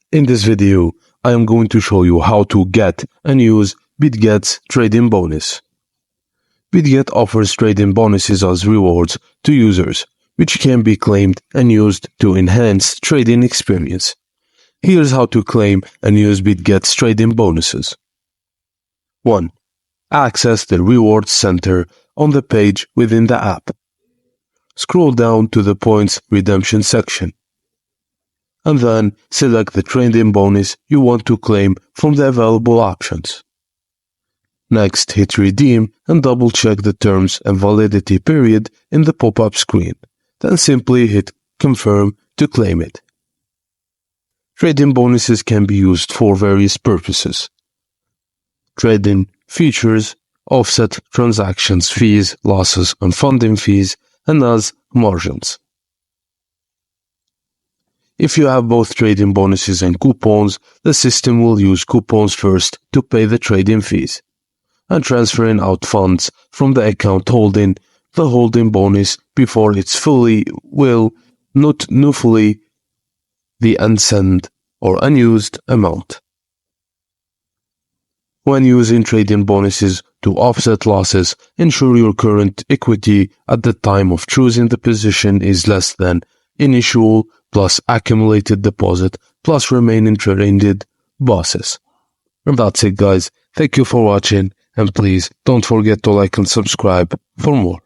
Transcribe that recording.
In this video, I am going to show you how to get and use Bitget's trade-in bonus. Bitget offers trade-in bonuses as rewards to users, which can be claimed and used to enhance trading experience. Here's how to claim and use Bitget's trade-in bonuses. 1. Access the Rewards Center on the page within the app. Scroll down to the Points Redemption section, and then select the trade-in bonus you want to claim from the available options. Next, hit Redeem and double-check the terms and validity period in the pop-up screen. Then simply hit Confirm to claim it. Trade-in bonuses can be used for various purposes. Trade-in features, offset transactions fees, losses and funding fees, and as margins. If you have both trade-in bonuses and coupons, the system will use coupons first to pay the trade-in fees, and transferring out funds from the account holding the holding bonus before it's will not fully the unsent or unused amount. When using trade-in bonuses to offset losses, ensure your current equity at the time of choosing the position is less than initial plus accumulated deposit plus remaining traded losses. And that's it, guys. Thank you for watching, and please don't forget to like and subscribe for more.